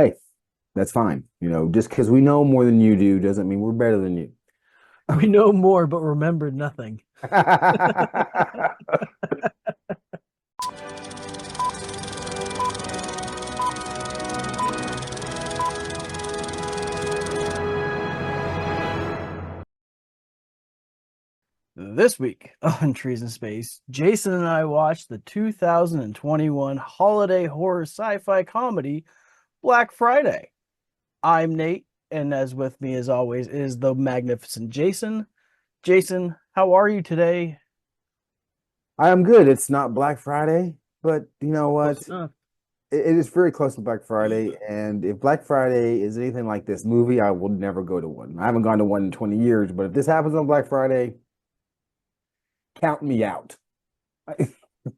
Hey, that's fine. Just because we know more than you do doesn't mean we're better than you. We know more, but remember nothing. This week on Trees in Space, Jason and I watched the 2021 holiday horror sci-fi comedy Black Friday. I'm Nate, and as with me as always is the magnificent Jason. Jason, how are you today? I am good. It's not Black Friday, but you know what? Close enough. It is very close to Black Friday, and if Black Friday is anything like this movie, I will never go to one. I haven't gone to one in 20 years, but if this happens on Black Friday, count me out.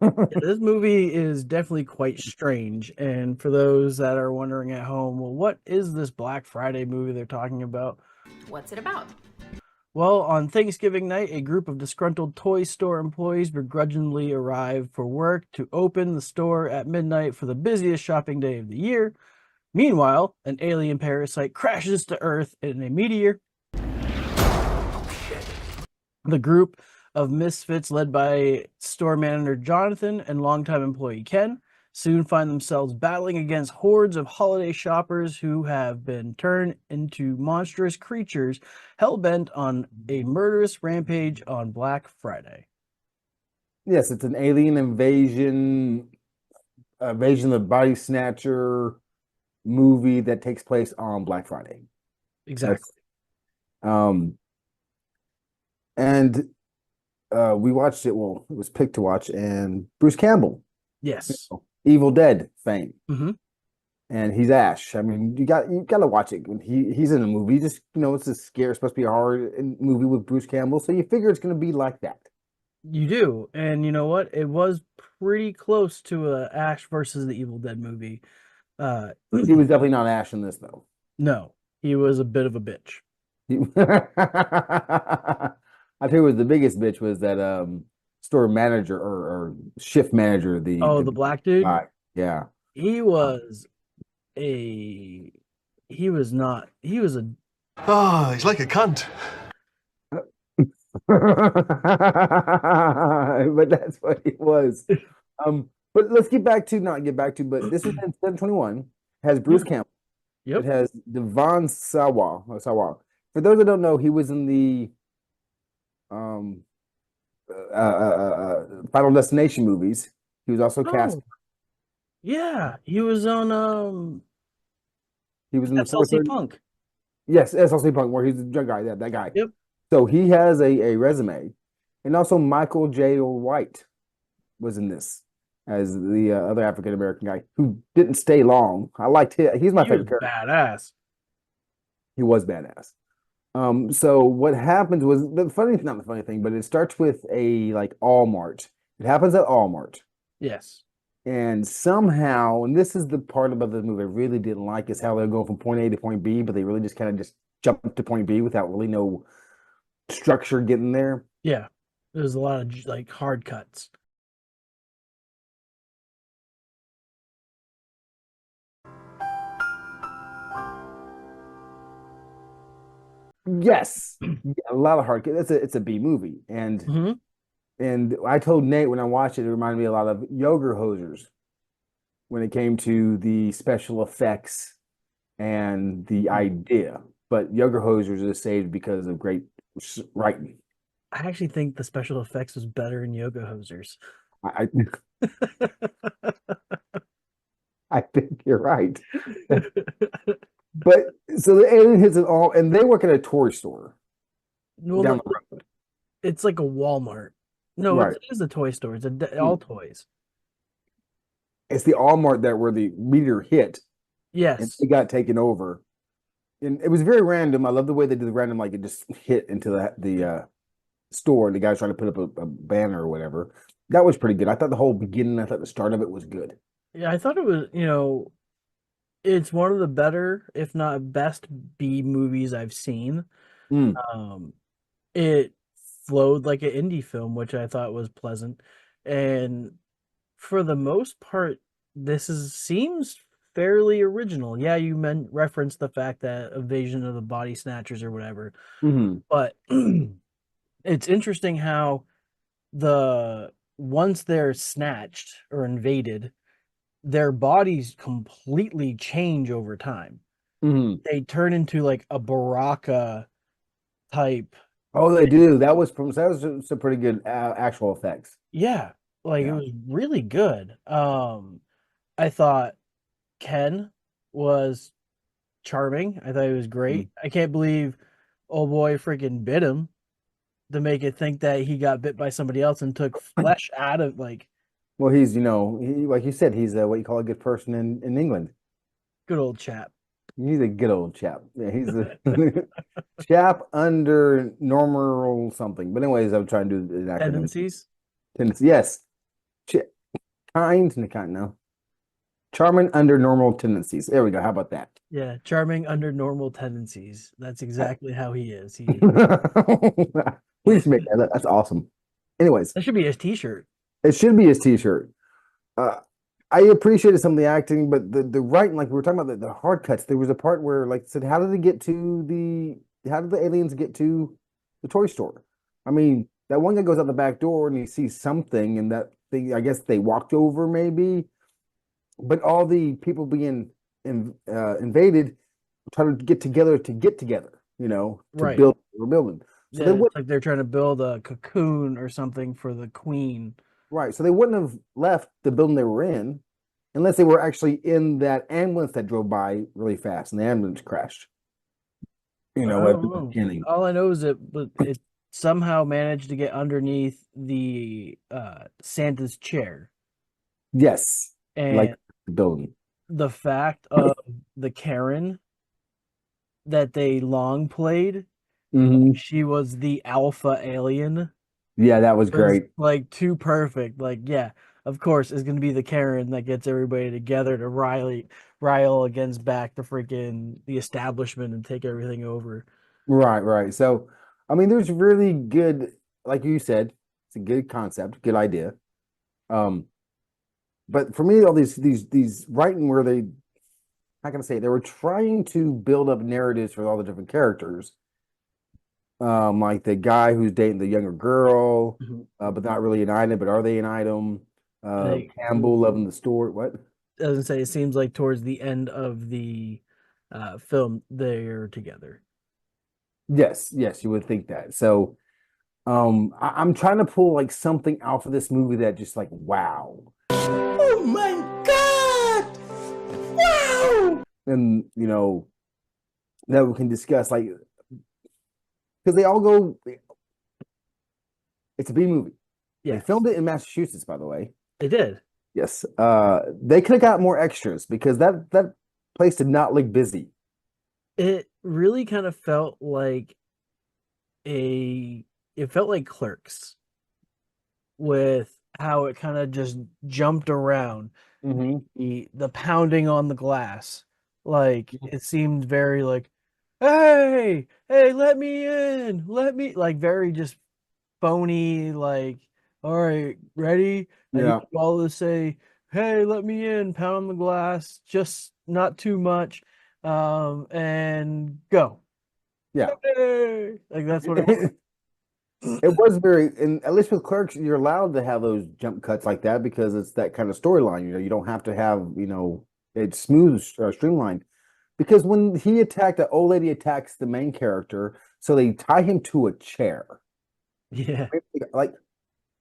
Yeah, this movie is definitely quite strange. And for those that are wondering at home, well, what is this Black Friday movie they're talking about? What's it about? Well, on Thanksgiving night, a group of disgruntled toy store employees begrudgingly arrive for work to open the store at midnight for the busiest shopping day of the year. Meanwhile, an alien parasite crashes to Earth in a meteor. The group of misfits, led by store manager Jonathan and longtime employee Ken, soon find themselves battling against hordes of holiday shoppers who have been turned into monstrous creatures hell-bent on a murderous rampage on Black Friday. Yes, it's an alien invasion of the body snatcher movie that takes place on Black Friday. That's Exactly. um and we watched it. Well, it was picked to watch, and Bruce Campbell, Yes. Evil Dead fame, Hmm. and he's Ash. I mean, you got to watch it when he's in a movie. Just it's a scare, supposed to be a horror movie with Bruce Campbell, so you figure it's going to be like that. You do. And you know what? It was pretty close to a Ash versus the Evil Dead movie. Uh, He was definitely not Ash in this though. no, he was a bit of a bitch. I tell you, what the biggest bitch was that store manager or shift manager, Oh, the the black dude? guy. Yeah. He was a he was not he was a Ah, he's like a cunt. But that's what it was. But let's get back to not get back to, but this is in 721, has Bruce yeah. Campbell. It Yep. has Devon Sawa. For those that don't know, he was in the um Final Destination movies. He was also cast. Oh, yeah. He was on He was in the SLC 430. Punk. Yes, SLC Punk, where he's the drug guy. That guy. Yep. So he has a resume, and also Michael J. White was in this as the other African American guy who didn't stay long. I liked him. He's my He was favorite character. badass. He was badass. So what happens was not the funny thing, but it starts with a like Allmart. It happens at Allmart. Yes. And somehow, and this is the part about the movie I really didn't like, is how they're going from point A to point B, but they really just kind of just jump to point B without really no structure getting there. Yeah. There's a lot of like hard cuts. Yes, yeah, a lot of hard. It's a B movie, and Hmm. and I told Nate when I watched it, it reminded me a lot of Yoga Hosers when it came to the special effects and the idea. But Yoga Hosers is saved because of great writing. I actually think the special effects was better in Yoga Hosers. I I think you're right. But so the alien hits it all, and they work at a toy store Well, down no, the road. it's like a Walmart. No, it Right. is a toy store. It's all toys. It's the Walmart that where the meteor hit and Yes. it got taken over. And it was very random. I love the way they did the random, like it just hit into the store and the guy's trying to put up a banner or whatever. That was pretty good. I thought the whole beginning, I thought the start of it was good. Yeah, I thought it was, it's one of the better, if not best, B movies I've seen. Mm. Um, it flowed like an indie film, which I thought was pleasant. And for the most part, this is seems fairly original. Yeah, you referenced the fact that Invasion of the Body Snatchers or whatever, Hmm. but it's interesting how once they're snatched or invaded, their bodies completely change over time. Hmm. They turn into like a Baraka type. Oh, they do. That was some pretty good actual effects. Yeah, like it Yeah. was really good. I thought Ken was charming. I thought he was Mhm. great. I can't believe oh boy freaking bit him to make it think that he got bit by somebody else and took flesh out of like Well, like you said, he's what you call a good person in England. good old chap. He's a good old chap. Yeah, he's a chap under normal something. But anyways, I'm trying to do an acronym. Tendencies. Tendency. Yes. Ch kind, no. Charming under normal tendencies. There we go. How about that? Yeah, charming under normal tendencies. That's exactly how he is. He We just make that. That's awesome. Anyways, that should be his t-shirt. it should be his t-shirt. Uh, I appreciated some of the acting, but the writing, like we were talking about the hard cuts, there was a part where like said, how did the aliens get to the toy store? I mean, that one guy goes out the back door and he sees something and that thing, I guess they walked over maybe, but all the people being invaded try to get together, to Right. build what we're building. So Yeah, they it's would like they're trying to build a cocoon or something for the queen. right. So they wouldn't have left the building they were in unless they were actually in that ambulance that drove by really fast and the ambulance crashed. I At don't the know. beginning. All I know is it somehow managed to get underneath the Santa's chair. Yes. Like And the building. the fact of the Karen that they long played, Hmm. she was the alpha alien, Yeah, that was was great. like too perfect. Like, yeah, of course, it's gonna be the Karen that gets everybody together to rile against back the establishment and take everything over. Right, right. So, I mean, there's really good, like you said, it's a good concept, good idea. Um, but for me, all these writing where they, how can I say, they were trying to build up narratives for all the different characters. Like the guy who's dating the younger girl, Mhm. but not really an item, but are they an item? Like, Campbell loving the store. What? doesn't say it seems like towards the end of the film they're together. Yes, yes, you would think that. So, I'm trying to pull like something out for this movie that just like wow. Oh my god! Wow! And that we can discuss like because they all go. It's a B movie. They Yeah, filmed it in Massachusetts, by the way. they did. Yes. They could have got more extras because that place did not look busy. It really kind of felt like a it felt like Clerks with how it kind of just jumped around Hmm. the pounding on the glass. Like it seemed very like, hey, let me in, let me like very just phony. Like, all right, ready? I need Yeah. you all to say, hey, let me in, pound on the glass, just not too much, and go. Yeah. Hey! Like that's what it was. It was very, and at least with Clerks, you're allowed to have those jump cuts like that because it's that kind of storyline. You don't have to have, it's smooth, streamlined. Because when he attacked, the old lady attacks the main character, so they tie him to a chair. Yeah. Like,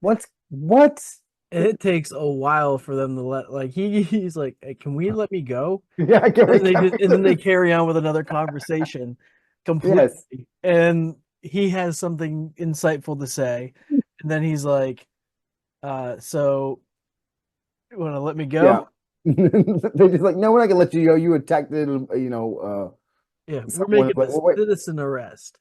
what? It takes a while for them to let like he's like, hey, can we let me go? Yeah, I get And they it. and then they carry on with another conversation Yes. completely. And he has something insightful to say. And then he's like, so you wanna let me Yeah. go? They're just like, no, we're not gonna let you go. You attacked it, Yeah, we're someone. making Like, a well, wait, citizen arrest.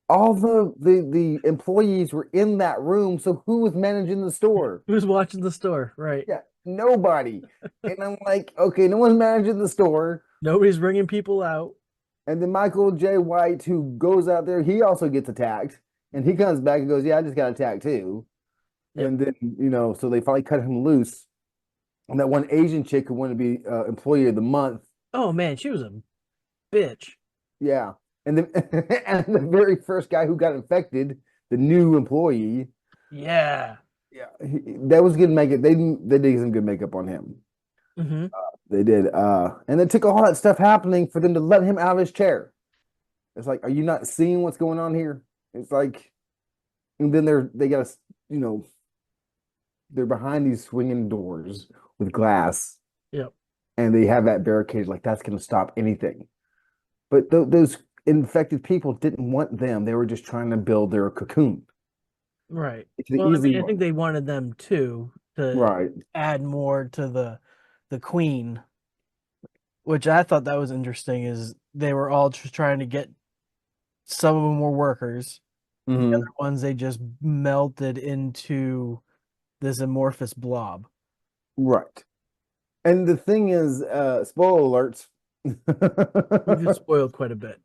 all the employees were in that room, so who was managing the store? Who's watching the store? Right. Yeah, nobody. And I'm like, okay, no one's managing the store. Nobody's bringing people out. And then Michael J. White, who goes out there, he also gets attacked, and he comes back and goes, "Yeah, I just got attacked too." Yep. And then so they finally cut him loose. And that one Asian chick who wanted to be employee of the month. Oh man, she was a bitch. Yeah. And the and the very first guy who got infected, the new employee. Yeah. Yeah, that was good makeup. They did some good makeup on him. Mm-hmm. They did. And it took all that stuff happening for them to let him out of his chair. It's like, are you not seeing what's going on here? It's like, and then they got to, you know, they're behind these swinging doors with glass. Yep. And they have that barricade, like that's going to stop anything. But those infected people didn't want them. They were just trying to build their cocoon. Right. The Well, I easy mean, I think they wanted them too to right. add more to the queen, which I thought that was interesting. Is they were all just trying to get, some of them were workers, Mhm. the other ones they just melted into this amorphous blob. Right. And the thing is, spoiler alerts. We've just spoiled quite a bit.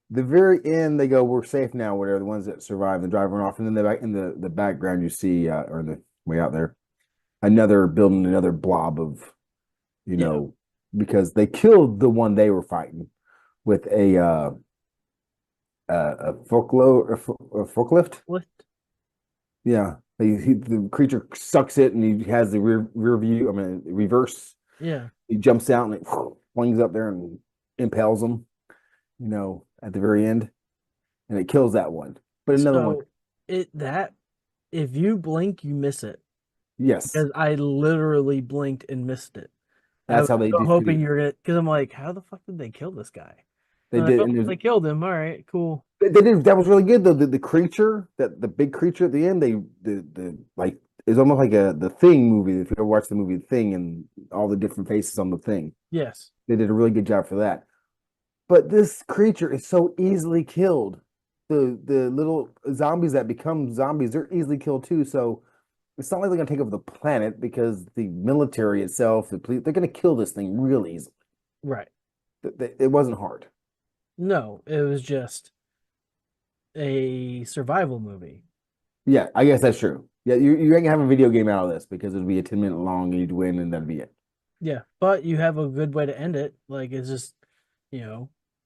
The very end, they go, "We're safe now." Whatever, the ones that survive and driving off, and then in the background, you see, or in the way out there, another building, another blob of, because they killed the one they were fighting with a forklift. Yeah, the creature sucks it, and he has the rear view. I mean, reverse. Yeah. He jumps out and it flings up there and impales him. At the very end, and it kills that one. But another one. If you blink, you miss it. Yes. Because I literally blinked and missed it. That's how they do. Hoping you're gonna, because I'm like, how the fuck did they kill this guy? They did, and they killed him. All right, cool. They did. That was really good though. The creature, the big creature at the end, like it's almost like the Thing movie. If you ever watched the movie Thing and all the different faces on the Thing. Yes. They did a really good job for that. But this creature is so easily killed. The little zombies that become zombies, they're easily killed too. So it's not like they're gonna take over the planet because the military itself, they're gonna kill this thing real easily. Right. It wasn't hard. No, it was just a survival movie. Yeah, I guess that's true. Yeah, you ain't gonna have a video game out of this because it'll be a 10-minute long and you'd win and that'd be it. Yeah, but you have a good way to end it. Like it's just,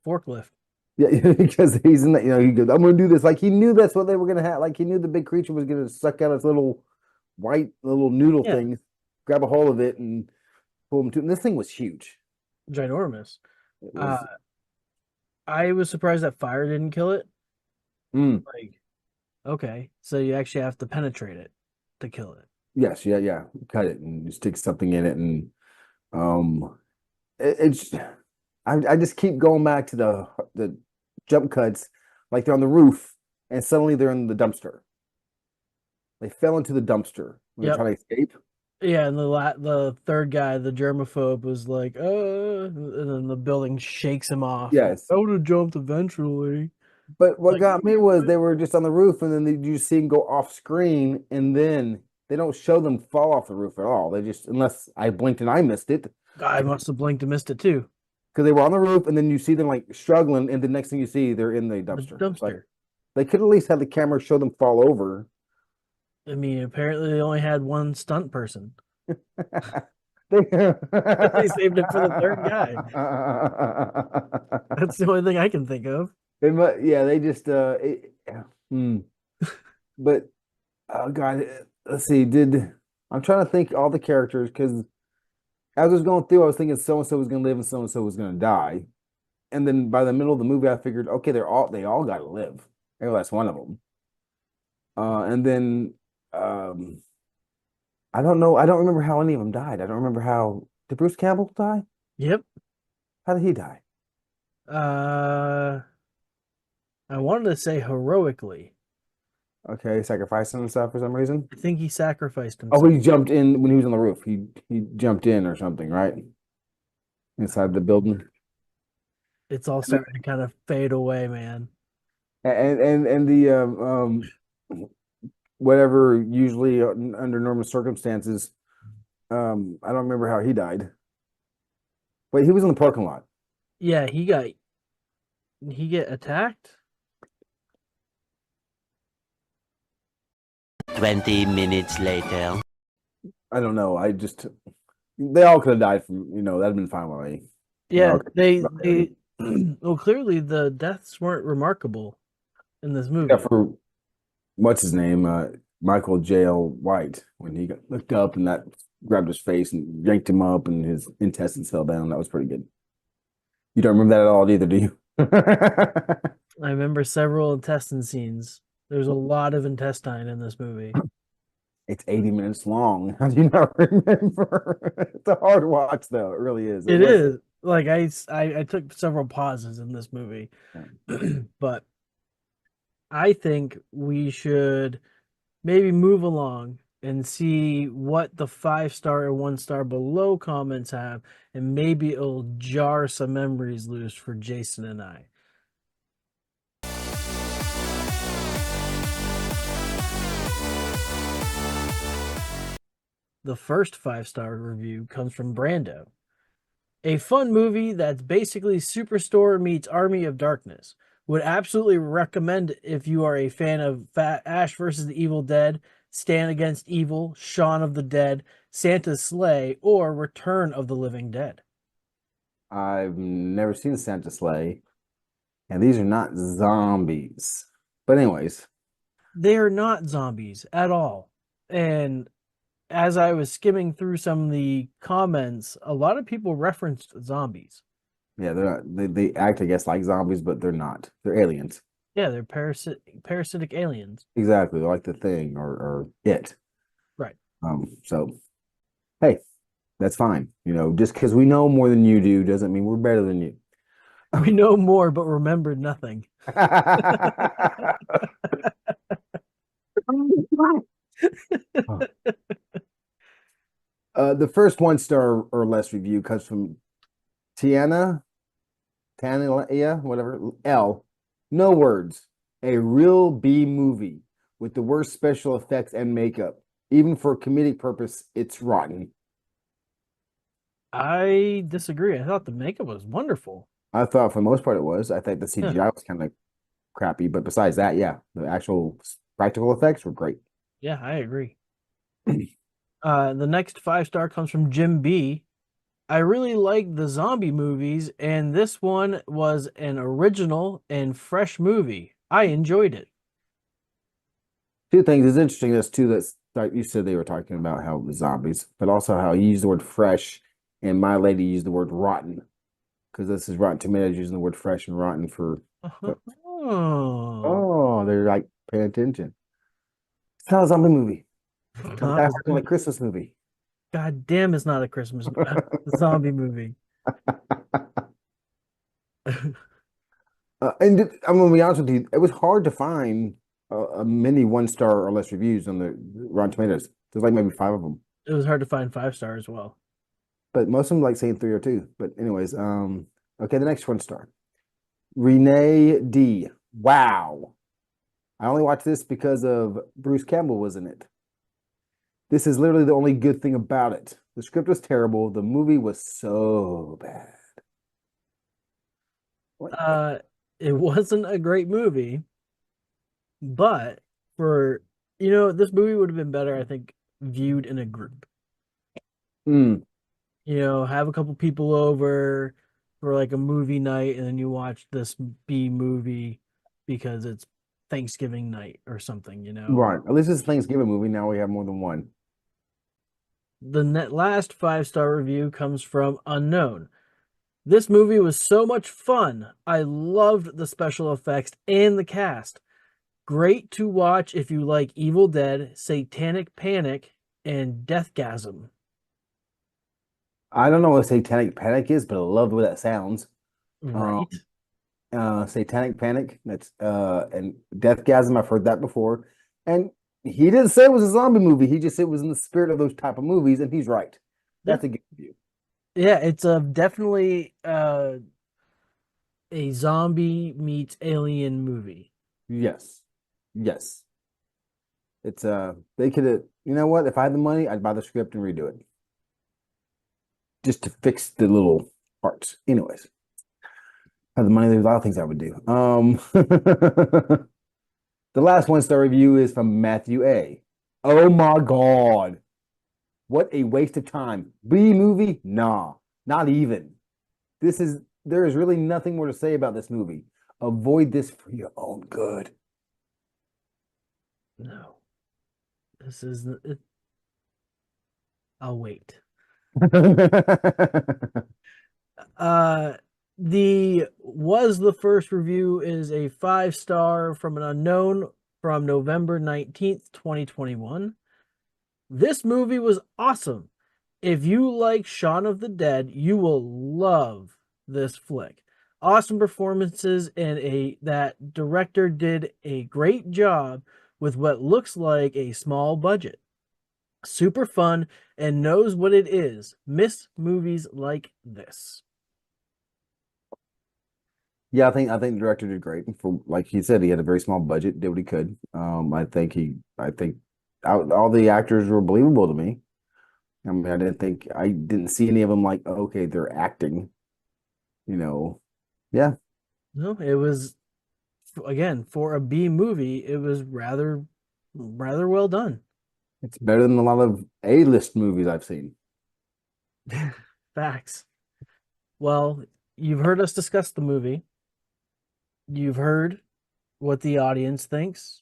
forklift. Yeah, because he's in that, he goes, I'm gonna do this. Like he knew that's what they were gonna have. Like he knew the big creature was gonna suck out his little white little noodle thing, grab a hold of it and pull him to. And this thing was huge. Ginormous. I was surprised that fire didn't kill it. Like, okay, so you actually have to penetrate it to kill it. Yes, yeah. Cut it and you stick something in it, and I just keep going back to the jump cuts, like they're on the roof and suddenly they're in the dumpster. They fell into the dumpster when they're trying to escape. Yeah, and the third guy, the germaphobe, was like, and then the building shakes him off. Yes. I would have jumped eventually. But what got me was they were just on the roof, and then you see them go off screen, and then they don't show them fall off the roof at all. They just, unless I blinked and I missed it. I must have blinked and missed it too. Because they were on the roof, and then you see them like struggling, and the next thing you see, they're in the dumpster. Like, they could at least have the camera show them fall over. I mean, apparently they only had one stunt person. They saved it for the third guy. That's the only thing I can think of. They just but oh god, let's see. I'm trying to think all the characters because as I was going through, I was thinking so and so was going to live and so and so was going to die, and then by the middle of the movie, I figured, okay, they all got to live. Every last one of them. And then I don't know. I don't remember how any of them died. I don't remember how. Did Bruce Campbell die? Yep. How did he die? I wanted to say heroically. Okay, sacrificing himself for some reason. I think he sacrificed himself. Oh, he jumped in when he was on the roof. He jumped in or something, right? Inside the building. It's all starting to kind of fade away, man. And the whatever, usually under normal circumstances, I don't remember how he died. Wait, he was in the parking lot. Yeah, he get attacked? 20 minutes later. I don't know. They all could have died from, that'd been fine with me. Yeah, Okay. they well, clearly the deaths weren't remarkable in this movie. Except for what's his name, Michael J.L. White, when he looked up and that grabbed his face and yanked him up, and his intestines fell down. That was pretty good. You don't remember that at all, either, do you? I remember several intestine scenes. There's a lot of intestine in this movie. It's 80 minutes long. How do you not remember? It's a hard watch, though. It really is. It is. Like I took several pauses in this movie, but I think we should maybe move along and see what the 5-star and 1-star below comments have, and maybe it'll jar some memories loose for Jason and I. The first 5-star review comes from Brando. A fun movie that's basically Superstore meets Army of Darkness. Would absolutely recommend if you are a fan of Ash versus the Evil Dead, Stand Against Evil, Shaun of the Dead, Santa's Sleigh, or Return of the Living Dead. I've never seen Santa's Sleigh, and these are not zombies. But anyways. They are not zombies at all. And as I was skimming through some of the comments, a lot of people referenced zombies. Yeah, they're not. They act, I guess, like zombies, but they're not. They're aliens. Yeah, they're parasitic aliens. Exactly, like the Thing or It. Right. So, hey, that's fine. Just because we know more than you do doesn't mean we're better than you. We know more, but remembered nothing. The first 1-star or less review comes from Tana, whatever, L. No words. A real B movie with the worst special effects and makeup. Even for comedic purpose, it's rotten. I disagree. I thought the makeup was wonderful. I thought for the most part it was. I think the CGI was kind of crappy, but besides that, yeah, the actual practical effects were great. Yeah, I agree. The next 5-star comes from Jim B. I really like the zombie movies, and this one was an original and fresh movie. I enjoyed it. Two things. It's interesting, this too, that's like you said, they were talking about how the zombies, but also how you used the word fresh, and my lady used the word rotten, because this is Rotten Tomatoes using the word fresh and rotten for. Oh, they're like paying attention. It's not a zombie movie. It's not like a Christmas movie. God damn, it's not a Christmas zombie movie. And I'm gonna be honest with you, it was hard to find many 1-star or less reviews on the Rotten Tomatoes. There's like maybe 5 of them. It was hard to find 5-star as well. But most of them like saying 3 or 2. But anyways, okay, the next 1-star. Renee D. Wow. I only watched this because of Bruce Campbell was in it. This is literally the only good thing about it. The script was terrible. The movie was so bad. It wasn't a great movie, but for this movie would have been better, I think, viewed in a group. Have a couple people over for like a movie night, and then you watch this B movie because it's Thanksgiving night or something, Right. At least it's a Thanksgiving movie. Now we have more than one. The last 5-star review comes from Unknown. This movie was so much fun. I loved the special effects and the cast. Great to watch if you like Evil Dead, Satanic Panic, and Deathgasm. I don't know what Satanic Panic is, but I love the way that sounds. Right. Satanic Panic, that's and Deathgasm, I've heard that before. And he didn't say it was a zombie movie. He just said it was in the spirit of those type of movies, and he's right. That's a good review. Yeah, it's definitely a zombie meets alien movie. Yes. It's they could have, you know what? If I had the money, I'd buy the script and redo it. Just to fix the little parts. Anyways. Have the money, there's a lot of things I would do. The last 1-star review is from Matthew A. Oh my God. What a waste of time. B movie? Nah, not even. There is really nothing more to say about this movie. Avoid this for your own good. No, this is it. I'll wait. The first review is a 5-star from an unknown from November 19th, 2021. This movie was awesome. If you like Shaun of the Dead, you will love this flick. Awesome performances and that director did a great job with what looks like a small budget. Super fun and knows what it is. Miss movies like this. Yeah, I think the director did great. For like he said, he had a very small budget, did what he could. I think all the actors were believable to me. I mean, I didn't see any of them like, okay, they're acting, you know. Yeah. No, it was, again, for a B movie, it was rather well done. It's better than a lot of A-list movies I've seen. Facts. Well, you've heard us discuss the movie. You've heard what the audience thinks.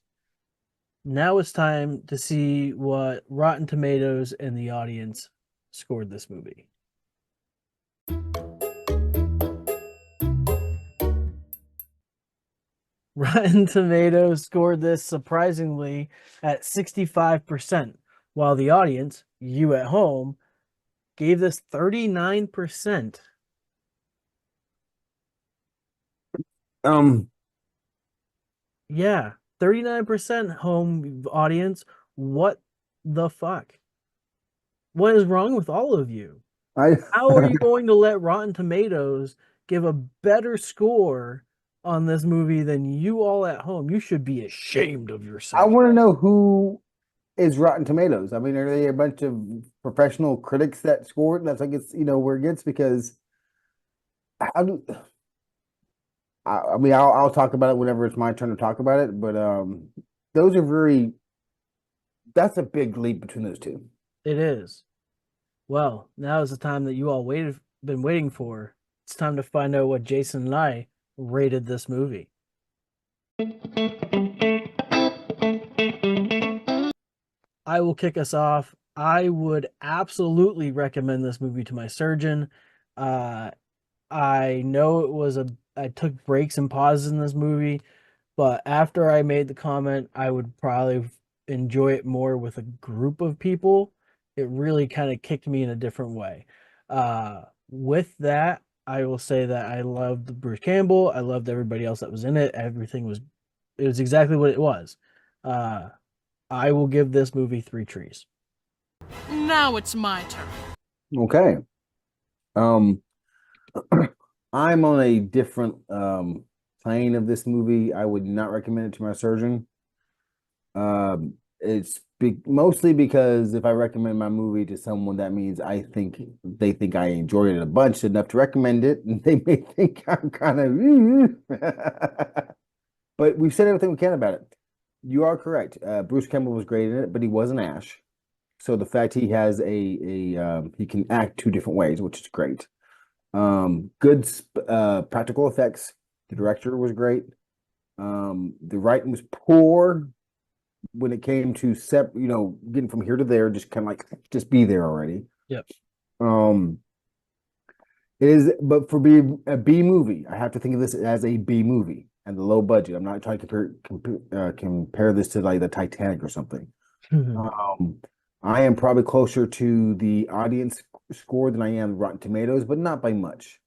Now it's time to see what Rotten Tomatoes and the audience scored this movie. Rotten Tomatoes scored this surprisingly at 65%, while the audience, you at home, gave this 39%. Yeah, 39% home audience. What the fuck? What is wrong with all of you? How are you going to let Rotten Tomatoes give a better score on this movie than you all at home? You should be ashamed of yourself. I want to know who is Rotten Tomatoes. I mean, are they a bunch of professional critics that scored? That's like it's where it gets because I mean I'll talk about it whenever it's my turn to talk about it, but those are that's a big leap between those two. It is. Well, now is the time that you all been waiting for. It's time to find out what Jason and I rated this movie. I will kick us off. I would absolutely recommend this movie to my surgeon. I know I took breaks and pauses in this movie, but after I made the comment, I would probably enjoy it more with a group of people. It really kind of kicked me in a different way. With that, I will say that I loved Bruce Campbell. I loved everybody else that was in it. It was exactly what it was. I will give this movie 3 trees. Now it's my turn. Okay. I'm on a different plane of this movie. I would not recommend it to my surgeon. It's mostly because if I recommend my movie to someone, that means they think I enjoyed it a bunch enough to recommend it, and they may think I'm kind of. But we've said everything we can about it. You are correct. Bruce Campbell was great in it, but he wasn't Ash. So the fact he has he can act 2 different ways, which is great. Good practical effects. The director was great. The writing was poor when it came to getting from here to there, just kind of like just be there already. Yep. It is, but for being a B movie, I have to think of this as a B movie and the low budget. I'm not trying to compare this to like the Titanic or something. I am probably closer to the audience score than I am Rotten Tomatoes, but not by much.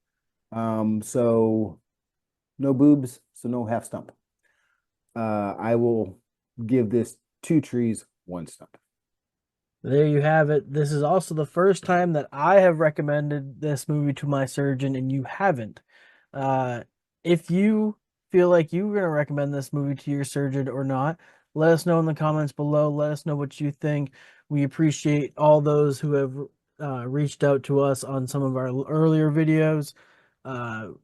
So no boobs, so no half stump. I will give this 2 trees, 1 stump. There you have it. This is also the first time that I have recommended this movie to my surgeon and you haven't. If you feel like you're going to recommend this movie to your surgeon or not, let us know in the comments below. Let us know what you think. We appreciate all those who have reached out to us on some of our earlier videos.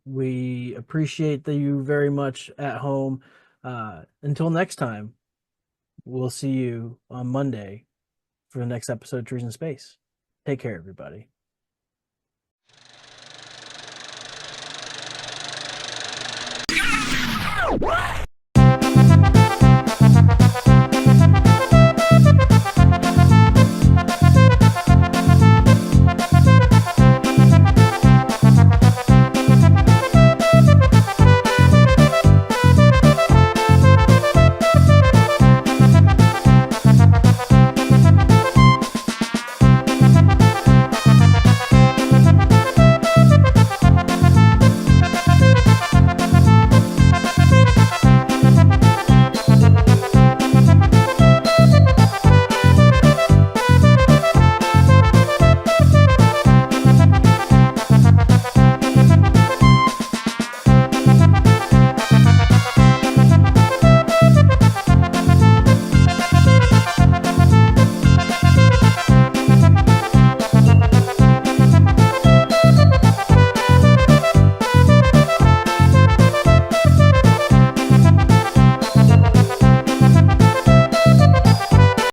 We appreciate you very much at home. Until next time, we'll see you on Monday for the next episode of Trees in Space. Take care, everybody. Wow!